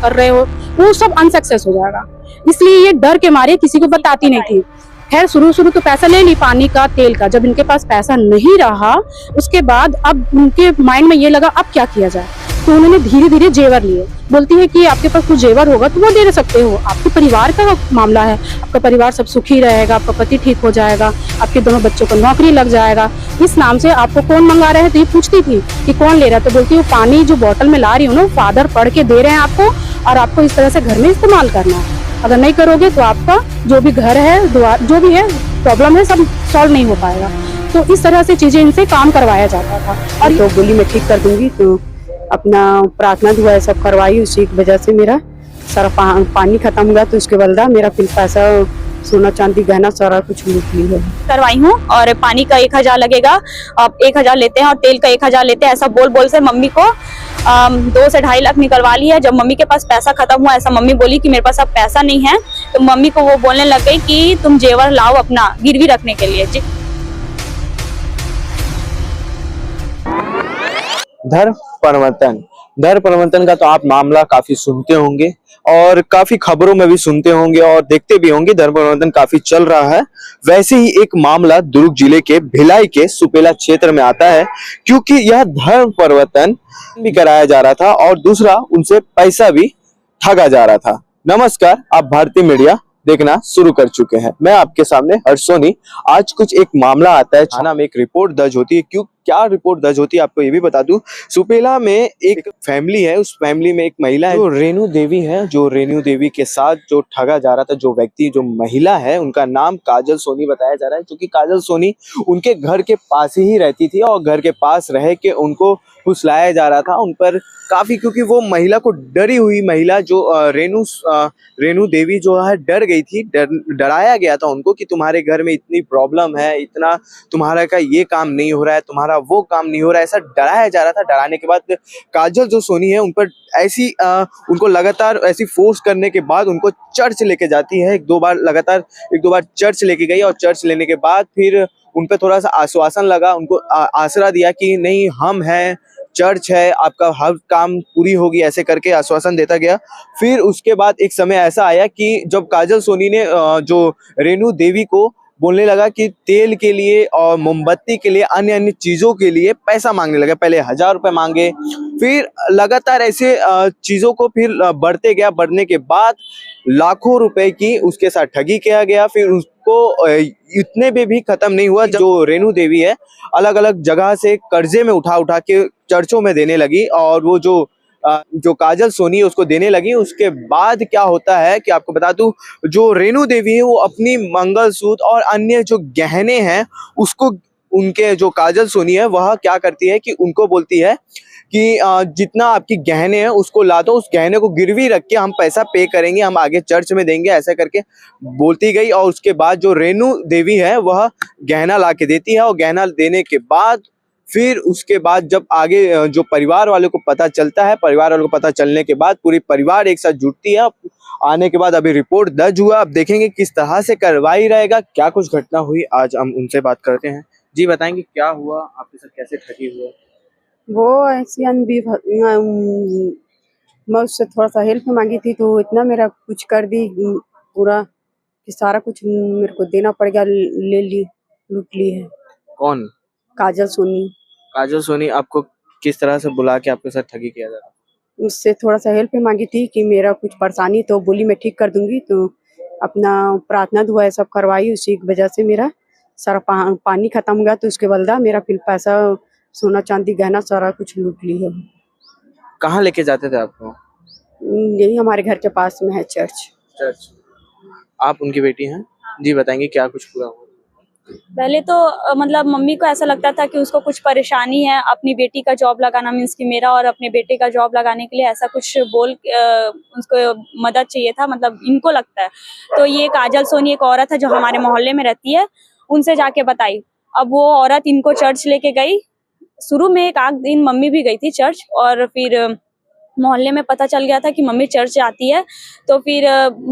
कर रहे हो, वो सब अनसक्सेस हो जाएगा। इसलिए ये डर के मारे किसी को बताती नहीं थी। खैर शुरू शुरू तो पैसा ले ली, पानी का, तेल का। जब इनके पास पैसा नहीं रहा, उसके बाद अब उनके माइंड में ये लगा अब क्या किया जाए, तो उन्होंने धीरे धीरे जेवर लिए। बोलती है कि आपके पास कुछ जेवर होगा तो वो दे सकते हो, आपके परिवार का मामला है, आपका परिवार सब सुखी रहेगा, आपका पति ठीक हो जाएगा, आपके दोनों बच्चों को नौकरी लग जाएगा। इस नाम से आपको कौन मंगा रहे हैं? तो ये पूछती थी कि कौन ले रहा है, तो बोलती है पानी जो बोतल में ला रही हूँ ना, फादर पढ़ के दे रहे हैं आपको, और आपको इस तरह से घर में इस्तेमाल करना है। अगर नहीं करोगे तो आपका जो भी घर है, जो भी है प्रॉब्लम है, सब सॉल्व नहीं हो पाएगा। तो इस तरह से चीजें इनसे काम करवाया जाता था। और तो बोली मैं ठीक कर दूंगी, तो अपना प्रार्थना दुआ सब करवाई। उसी की वजह से मेरा सारा पानी खत्म हुआ, तो उसके बदला मेरा फिर पैसा, सोना चांदी गहना सारा कुछ लूट ली है। करवाई हूँ और पानी का 1000 लगेगा, 1000 लेते हैं, और तेल का 1000 लेते हैं। ऐसा बोल बोल से मम्मी को 2 से 2.5 लाख निकलवा लिया। जब मम्मी के पास पैसा खत्म हुआ, ऐसा मम्मी बोली कि मेरे पास अब पैसा नहीं है, तो मम्मी को वो बोलने लग गई कि तुम जेवर लाओ अपना गिरवी रखने के लिए। धर परिवर्तन का तो आप मामला काफी सुनते होंगे और काफी खबरों में भी सुनते होंगे और देखते भी होंगे। धर परिवर्तन काफी चल रहा है। वैसे ही एक मामला दुर्ग जिले के भिलाई के सुपेला क्षेत्र में आता है, क्योंकि यह धर्म परिवर्तन भी कराया जा रहा था और दूसरा उनसे पैसा भी ठगा जा रहा था। नमस्कार, आप भारतीय मीडिया देखना शुरू कर चुके हैं। मैं आपके सामने हर्ष सोनी। आज कुछ एक मामला आता है, थाना में एक रिपोर्ट दर्ज होती है। क्या रिपोर्ट दर्ज होती है आपको ये भी बता दूं। सुपेला में एक फैमिली है, उस फैमिली में एक महिला है जो रेणु देवी है। जो रेणु देवी के साथ जो ठगा जा रहा था, जो व्यक्ति, जो महिला है, उनका नाम काजल सोनी बताया जा रहा है। क्योंकि काजल सोनी उनके घर के पास ही रहती थी और घर के पास रह के उनको फुसलाया जा रहा था उन पर काफी, क्योंकि वो महिला को, डरी हुई महिला जो रेणु देवी जो है, डर गई थी। डराया गया था उनको कि तुम्हारे घर में इतनी प्रॉब्लम है, इतना तुम्हारा का ये काम नहीं हो रहा है, तुम्हारा वो काम नहीं हो रहा है, ऐसा डराया जा रहा था। डराने के बाद काजल जो सोनी है उन पर ऐसी उनको लगातार ऐसी फोर्स करने के बाद उनको चर्च लेके जाती है। एक दो बार चर्च लेके गई और चर्च लेने के बाद फिर उन पर थोड़ा सा आश्वासन लगा, उनको आसरा दिया कि नहीं हम हैं, चर्च है, आपका हर काम पूरी होगी, ऐसे करके आश्वासन देता गया। फिर उसके बाद एक समय ऐसा आया कि जब काजल सोनी ने जो रेणु देवी को बोलने लगा कि तेल के लिए और मोमबत्ती के लिए, अन्य अन्य चीजों के लिए पैसा मांगने लगा। पहले 1000 रुपए मांगे, फिर लगातार ऐसे चीजों को फिर बढ़ते गया। बढ़ने के बाद लाखों रुपए की उसके साथ ठगी किया गया। फिर उसको इतने में भी खत्म नहीं हुआ। जो रेणु देवी है, अलग अलग जगह से कर्जे में उठा के चर्चों में देने लगी और वो जो काजल सोनी है उसको देने लगी। उसके बाद क्या होता है कि आपको बता दूं, जो रेणु देवी है वो अपनी मंगलसूत्र और अन्य जो गहने हैं उसको, उनके जो काजल सोनी है वह क्या करती है कि उनको बोलती है कि जितना आपकी गहने हैं उसको ला दो, उस गहने को गिरवी रख के हम पैसा पे करेंगे, हम आगे चर्च में देंगे, ऐसा करके बोलती गई। और उसके बाद जो रेणु देवी है वह गहना ला के देती है और गहना देने के बाद फिर उसके बाद जब आगे जो परिवार वालों को पता चलता है, परिवार वालों को पता चलने के बाद पूरी परिवार एक साथ जुटती है। आने के बाद अभी रिपोर्ट दर्ज हुआ, अब देखेंगे किस तरह से कार्रवाई रहेगा, क्या कुछ घटना हुई। आज हम उनसे बात करते हैं। जी बताएंगे क्या हुआ आपके साथ, कैसे ठगी हुआ? वो ऐसी मैं उससे थोड़ा सा हेल्प मांगी थी, तो इतना मेरा कुछ कर दी पूरा कि सारा कुछ मेरे को देना पड़ गया, लूट ली है। कौन? काजल सोनी। काजल सोनी आपको किस तरह से बुला के आपके साथ ठगी किया जा रहा? उससे थोड़ा सा हेल्प मांगी थी कि मेरा कुछ परेशानी, तो बोली मैं ठीक कर दूंगी। तो अपना प्रार्थना दुआ सब करवाई। उसी की वजह से मेरा सारा पानी खत्म हुआ, तो उसके बदला मेरा फिर पैसा, सोना चांदी गहना सारा कुछ लूट ली है। कहाँ लेके जाते थे आपको? यही हमारे घर के पास में है चर्च। आप उनकी बेटी हैं? जी बताएंगे क्या कुछ पूरा हुआ? पहले तो मतलब मम्मी को ऐसा लगता था कि उसको कुछ परेशानी है, अपनी बेटी का जॉब लगाना, मीन्स कि मेरा और अपने बेटे का जॉब लगाने के लिए ऐसा कुछ बोल उसको मदद चाहिए था, मतलब इनको लगता है। तो ये काजल सोनी एक औरत है जो हमारे मोहल्ले में रहती है, उनसे जाके बताई। अब वो औरत इनको चर्च लेके गई। शुरू में एक आध दिन मम्मी भी गई थी चर्च, और फिर मोहल्ले में पता चल गया था कि मम्मी चर्च जाती है, तो फिर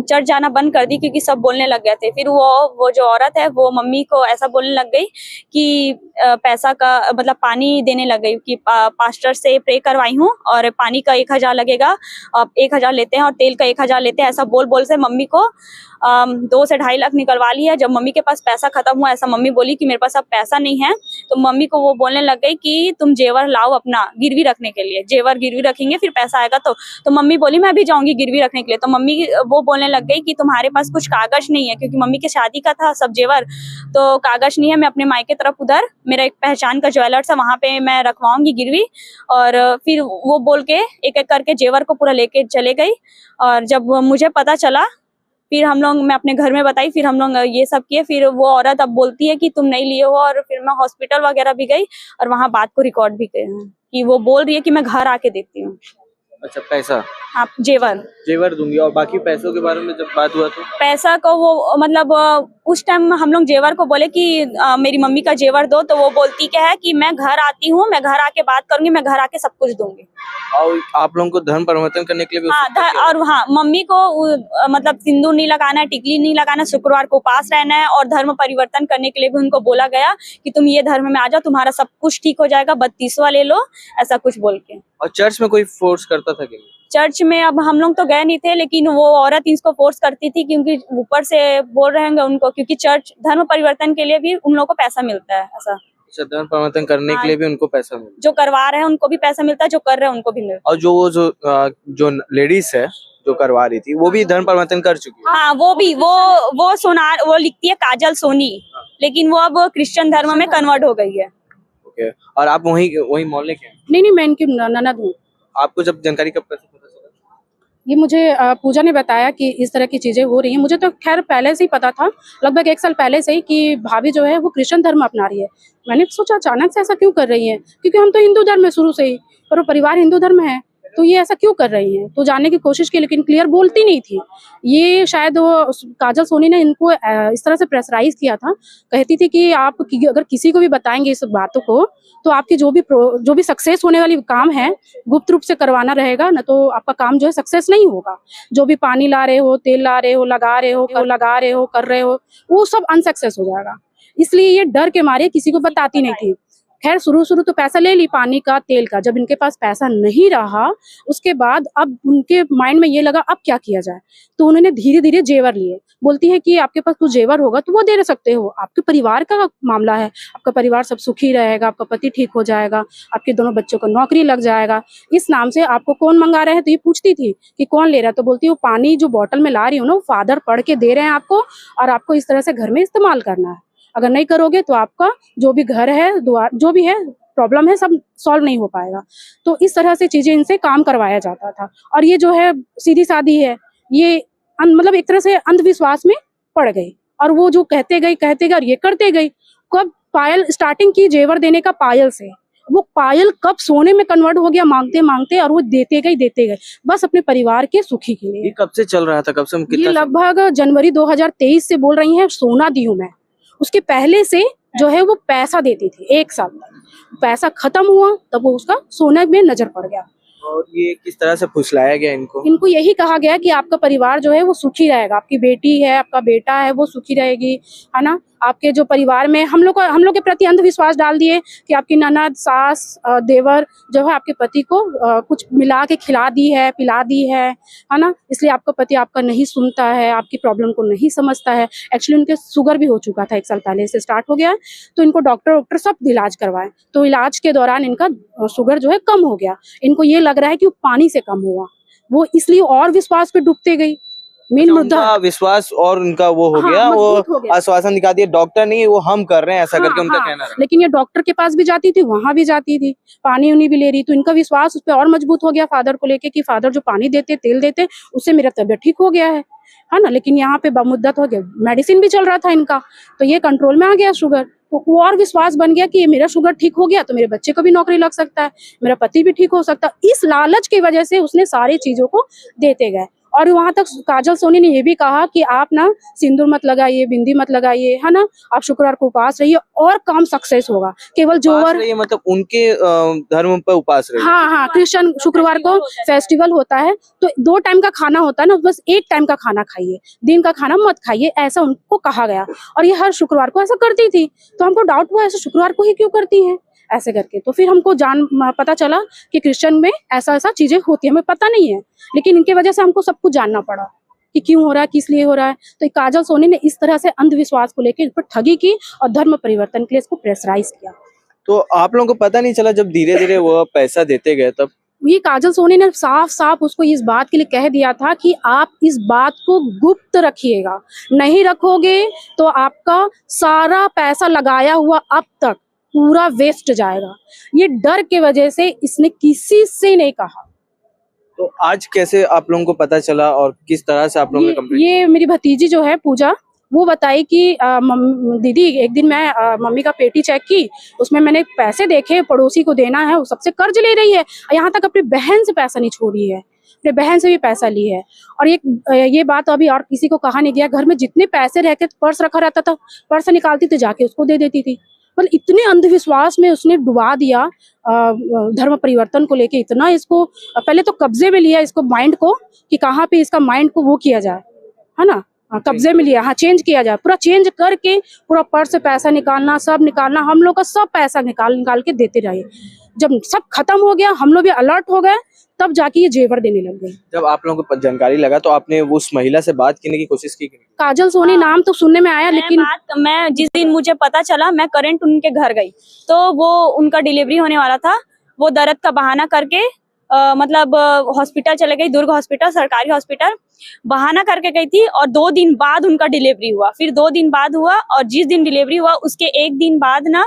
चर्च जाना बंद कर दी क्योंकि सब बोलने लग गए थे। फिर वो जो औरत है वो मम्मी को ऐसा बोलने लग गई कि पैसा का मतलब पानी देने लग गई कि पास्टर से प्रे करवाई हूँ और पानी का 1000 लगेगा, 1000 लेते हैं और तेल का 1000 लेते हैं, ऐसा बोल बोल से मम्मी को 2 से 2.5 लाख निकलवा लिया। जब मम्मी के पास पैसा खत्म हुआ, ऐसा मम्मी बोली कि मेरे पास अब पैसा नहीं है, तो मम्मी को वो बोलने लग गई कि तुम जेवर लाओ अपना गिरवी रखने के लिए, जेवर गिरवी रखेंगे फिर पैसा आएगा। तो मम्मी बोली मैं भी जाऊंगी गिरवी रखने के लिए। तो मम्मी वो बोलने लग गई कि तुम्हारे पास कुछ कागज नहीं है, क्योंकि मम्मी के शादी का था सब जेवर, तो कागज नहीं है, मैं अपने मायके तरफ उधर मेरा एक पहचान का ज्वेलर्स है वहां पे मैं रखवाऊंगी गिरवी। और फिर वो बोल के एक एक करके जेवर को पूरा लेके चले गई। और जब मुझे पता चला फिर मैं अपने घर में बताई, फिर हम लोग ये सब किए। फिर वो औरत अब बोलती है कि तुम नहीं लिए हो, और फिर मैं हॉस्पिटल वगैरह भी गई और वहां बात को रिकॉर्ड भी किए हैं कि वो बोल रही है कि मैं घर आके देती हूँ। अच्छा, पैसा आप जेवर दूंगी, और बाकी पैसों के बारे में जब बात हुआ तो पैसा को वो मतलब उस टाइम हम लोग जेवर को बोले कि मेरी मम्मी का जेवर दो, तो वो बोलती क्या है कि मैं घर आती हूँ, मैं घर आके बात करूंगी, मैं घर आके सब कुछ दूंगी। और आप लोगों को धर्म परिवर्तन करने के लिए भी और हाँ, मम्मी को मतलब सिंदूर नहीं लगाना है, टिकली नहीं लगाना, शुक्रवार को उपास रहना है, और धर्म परिवर्तन करने के लिए भी उनको बोला गया कि तुम ये धर्म में आ जाओ, तुम्हारा सब कुछ ठीक हो जाएगा, 32वां ले लो, ऐसा कुछ बोल के। और चर्च में कोई फोर्स करता था क्या? चर्च में अब हम लोग तो गए नहीं थे, लेकिन वो औरत इसको फोर्स करती थी क्योंकि ऊपर से बोल रहे हैं उनको, क्योंकि चर्च धर्म परिवर्तन के लिए भी उन लोगों को पैसा मिलता है ऐसा। अच्छा, धर्म परिवर्तन करने के लिए भी उनको पैसा मिलता है? जो करवा रहे हैं उनको भी पैसा मिलता है, जो कर रहे हैं उनको भी मिलता है। और जो लेडीज है जो करवा रही थी वो भी धर्म परिवर्तन कर चुकी है? हाँ, वो भी वो लिखती है काजल सोनी, लेकिन वो अब क्रिश्चियन धर्म में कन्वर्ट हो गई है। ओके, और आप वही मोहल्ले के हैं? नहीं, मैं इनकी ननद हूँ। आपको जब जानकारी कब पता चला? ये मुझे पूजा ने बताया कि इस तरह की चीजें हो रही हैं। मुझे तो खैर पहले से ही पता था, लगभग 1 साल पहले से ही, कि भाभी जो है वो क्रिश्चियन धर्म अपना रही है। मैंने सोचा अचानक से ऐसा क्यों कर रही है, क्योंकि हम तो हिंदू धर्म में शुरू से ही, और वो परिवार हिंदू धर्म है, तो ये ऐसा क्यों कर रही हैं। तो जानने की कोशिश की, लेकिन क्लियर बोलती नहीं थी। ये शायद वो काजल सोनी ने इनको इस तरह से प्रेशराइज किया था। कहती थी कि आप अगर किसी को भी बताएंगे इस बातों को, तो आपकी जो भी सक्सेस होने वाली काम है गुप्त रूप से करवाना रहेगा, ना तो आपका काम जो है सक्सेस नहीं होगा। जो भी पानी ला रहे हो, तेल ला रहे हो, लगा रहे हो, कर रहे हो, वो सब अनसक्सेस हो जाएगा। इसलिए ये डर के मारे किसी को बताती नहीं थी। खैर शुरू तो पैसा ले ली पानी का, तेल का। जब इनके पास पैसा नहीं रहा, उसके बाद अब उनके माइंड में ये लगा अब क्या किया जाए, तो उन्होंने धीरे धीरे जेवर लिए। बोलती है कि आपके पास कुछ जेवर होगा तो वो दे सकते हो, आपके परिवार का मामला है, आपका परिवार सब सुखी रहेगा, आपका पति ठीक हो जाएगा, आपके दोनों बच्चों को नौकरी लग जाएगा। इस नाम से आपको कौन मंगा रहे हैं, तो ये पूछती थी कि कौन ले रहा है, तो बोलती है वो पानी जो बॉटल में ला रही हूँ ना, वो फादर पढ़ के दे रहे हैं आपको, और आपको इस तरह से घर में इस्तेमाल करना है। अगर नहीं करोगे तो आपका जो भी घर है, जो भी है प्रॉब्लम है, सब सॉल्व नहीं हो पाएगा। तो इस तरह से चीजें इनसे काम करवाया जाता था। और ये जो है सीधी सादी है, ये मतलब एक तरह से अंधविश्वास में पड़ गई, और वो जो कहते गई और ये करते गई। कब पायल स्टार्टिंग की जेवर देने का, पायल से, वो पायल कब सोने में कन्वर्ट हो गया मांगते मांगते, और वो देते गए बस अपने परिवार के सुखी के लिए। ये कब से चल रहा था, कब से? ये लगभग जनवरी 2023 से बोल रही है, सोना दी हूँ मैं। उसके पहले से जो है वो पैसा देती थी, 1 साल तक। पैसा खत्म हुआ तब वो उसका सोने में नजर पड़ गया। और ये किस तरह से फुसलाया गया इनको यही कहा गया कि आपका परिवार जो है वो सुखी रहेगा, आपकी बेटी है, आपका बेटा है, वो सुखी रहेगी, है ना। आपके जो परिवार में हम लोग के प्रति अंधविश्वास डाल दिए कि आपकी ननद, सास, देवर जो है आपके पति को कुछ मिला के खिला दी है, पिला दी है ना। इसलिए आपका पति आपका नहीं सुनता है, आपकी प्रॉब्लम को नहीं समझता है। एक्चुअली उनके शुगर भी हो चुका था, 1 साल पहले से स्टार्ट हो गया, तो इनको डॉक्टर सब इलाज करवाए, तो इलाज के दौरान इनका शुगर जो है कम हो गया। इनको ये लग रहा है कि वो पानी से कम हुआ, वो इसलिए और विश्वास पे डूबते गई। मेन मुद्दा विश्वास, और उनका वो हो गया, वो आश्वासन दिखा दिया, डॉक्टर नहीं वो हम कर रहे हैं ऐसा करके उनका कहना रहा। लेकिन ये डॉक्टर के पास भी जाती थी, वहां भी जाती थी, पानी उन्हीं भी ले रही, तो इनका विश्वास उस पर और मजबूत हो गया फादर को लेके कि फादर जो पानी देते, तेल देते, उससे मेरा तबियत ठीक हो गया है ना। लेकिन यहाँ पे मुद्दत हो गया, मेडिसिन भी चल रहा था इनका, तो ये कंट्रोल में आ गया शुगर, तो और विश्वास बन गया कि मेरा शुगर ठीक हो गया तो मेरे बच्चे को भी नौकरी लग सकता है, मेरा पति भी ठीक हो सकता है। इस लालच की वजह से उसने सारी चीजों को देते गए, और वहां तक काजल सोनी ने ये भी कहा कि आप ना सिंदूर मत लगाइए, बिंदी मत लगाइए, है ना, आप शुक्रवार को उपास रहिए और काम सक्सेस होगा। केवल जोवर, रही है मतलब उनके धर्म पर उपास रही है। हाँ हाँ, क्रिश्चियन शुक्रवार को फेस्टिवल होता है तो 2 टाइम का खाना होता है ना, बस 1 टाइम का खाना खाइए, दिन का खाना मत खाइए, ऐसा उनको कहा गया। और ये हर शुक्रवार को ऐसा करती थी, तो हमको डाउट हुआ ऐसा शुक्रवार को ही क्यों करती हैं ऐसे करके। तो फिर हमको पता चला कि क्रिश्चियन में ऐसा ऐसा चीजें होती है, हमें पता नहीं है, लेकिन इनके वजह से हमको सब कुछ जानना पड़ा कि क्यों हो रहा है, किस लिए हो रहा है। तो काजल सोनी ने इस तरह से अंधविश्वास को लेकर इस पर ठगी की और धर्म परिवर्तन के लिए इसको प्रेशराइज किया। तो आप लोगों को पता नहीं चला जब धीरे धीरे वो पैसा देते गए तब? ये काजल सोनी ने साफ साफ उसको इस बात के लिए कह दिया था कि आप इस बात को गुप्त रखिएगा, नहीं रखोगे तो आपका सारा पैसा लगाया हुआ अब तक पूरा वेस्ट जाएगा। ये डर के वजह से इसने किसी से नहीं कहा। तो आज कैसे आप लोगों को पता चला और किस तरह से आप लोगों ने कंप्लेंट? ये मेरी भतीजी जो है पूजा, वो बताई कि दीदी एक दिन मैं मम्मी का पेटी चेक की, उसमें मैंने पैसे देखे, पड़ोसी को देना है, वो सबसे कर्ज ले रही है, यहाँ तक अपनी बहन से पैसा नहीं छोड़ी है, अपने बहन से भी पैसा ली है। और ये बात अभी और किसी को कहा नहीं गया, घर में जितने पैसे रहते पर्स रखा रहता था, पर्स निकालती थी जाके उसको दे देती थी। मतलब इतने अंधविश्वास में उसने डुबा दिया धर्म परिवर्तन को लेके, इतना इसको पहले तो कब्जे में लिया इसको माइंड को कि कहाँ पे इसका माइंड को वो किया जाए, है ना, कब्जे में लिया, हाँ चेंज किया जाए, पूरा चेंज करके पूरा पर्स से पैसा निकालना, सब निकालना, हम लोग का सब पैसा निकाल के देते रहे। जब सब खत्म हो गया, हम लोग भी अलर्ट हो गए, तब जाके ये जेवर देने लग गए। जब आप लोगों को जानकारी लगा तो आपने उस महिला से बात करने की कोशिश की? काजल सोनी नाम तो सुनने में आया, लेकिन मैं जिस दिन मुझे पता चला मैं करंट उनके घर गई, तो वो उनका डिलीवरी होने वाला था, वो दर्द का बहाना करके मतलब हॉस्पिटल चले गई, दुर्ग हॉस्पिटल, सरकारी हॉस्पिटल, बहाना करके गई थी। और 2 दिन बाद उनका डिलीवरी हुआ, फिर 2 दिन बाद हुआ, और जिस दिन डिलीवरी हुआ उसके 1 दिन बाद ना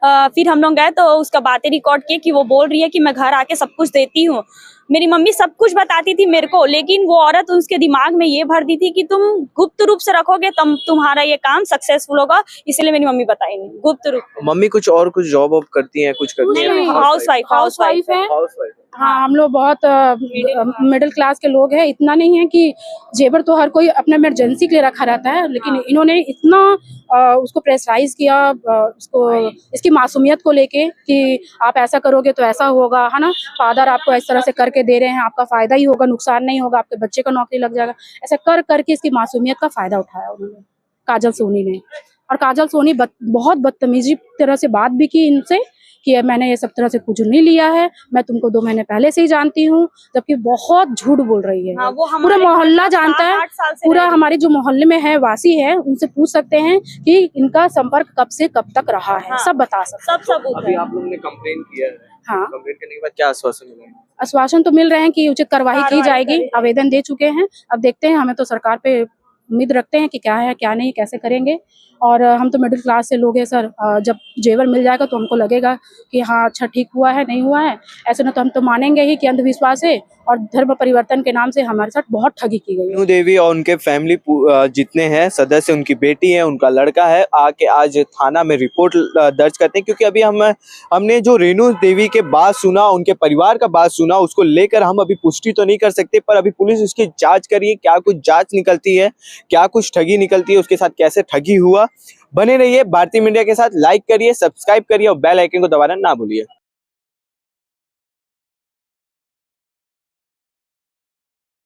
फिर हम लोग गए तो उसका बातें रिकॉर्ड किए कि वो बोल रही है कि मैं घर आके सब कुछ देती हूँ। मेरी मम्मी सब कुछ बताती थी मेरे को, लेकिन वो औरत उसके दिमाग में ये भर दी थी कि तुम गुप्त रूप से रखोगे तब तुम्हारा ये काम सक्सेसफुल होगा, इसलिए मेरी मम्मी बताई नहीं गुप्त रूप। मम्मी कुछ और कुछ जॉब वॉब करती हैं, कुछ करती हैं? हाउस वाइफ है। हाँ, हम लोग बहुत मिडिल क्लास के लोग हैं, इतना नहीं है कि जेवर तो हर कोई अपने इमरजेंसी के लिए रखा रहता है, लेकिन इन्होंने इतना उसको प्रेशराइज किया, उसको इसकी मासूमियत को लेके कि आप ऐसा करोगे तो ऐसा होगा, है ना, फादर आपको इस तरह से करके दे रहे हैं, आपका फायदा ही होगा, नुकसान नहीं होगा, आपके बच्चे का नौकरी लग जाएगा, ऐसा कर करके इसकी मासूमियत का फायदा उठाया उन्होंने, काजल सोनी ने। और काजल सोनी बहुत बदतमीजी तरह से बात भी की इनसे कि मैंने ये सब तरह से कुछ नहीं लिया है, मैं तुमको 2 महीने पहले से ही जानती हूँ, जबकि बहुत झूठ बोल रही है। हाँ, वो पूरा मोहल्ला जानता है, पूरा हमारे जो मोहल्ले में है वासी है, उनसे पूछ सकते हैं कि इनका संपर्क कब से कब तक रहा है। हाँ, सब बता सकते हैं। सब सबूत अभी है। आप लोगों ने कंप्लेन किया है? हाँ, कंप्लेन करने के बाद क्या आश्वासन मिला? आश्वासन तो मिल रहे हैं कि उचित कार्रवाई की जाएगी, आवेदन दे चुके हैं, अब देखते हैं, हमें तो सरकार पे उम्मीद रखते हैं कि क्या है क्या नहीं, कैसे करेंगे। और हम तो मिडिल क्लास से लोग हैं सर, जब जेवर मिल जाएगा तो हमको लगेगा कि हाँ अच्छा ठीक हुआ है, नहीं हुआ है, ऐसे ना तो हम तो मानेंगे ही कि अंधविश्वास है, और धर्म परिवर्तन के नाम से हमारे साथ बहुत ठगी की गई है। रेणु देवी और उनके फैमिली जितने हैं सदस्य, उनकी बेटी है, उनका लड़का है, आके आज थाना में रिपोर्ट दर्ज करते हैं, क्योंकि अभी हमने जो रेणु देवी के बात सुना, उनके परिवार का बात सुना, उसको लेकर हम अभी पुष्टि तो नहीं कर सकते, पर अभी पुलिस उसकी जांच कर रही है, क्या कुछ जांच निकलती है, क्या कुछ ठगी निकलती है, उसके साथ कैसे ठगी हुआ। बने रहिए भारतीय मीडिया के साथ, लाइक करिए, सब्सक्राइब करिए और बेल आइकन को दबाना ना भूलिए।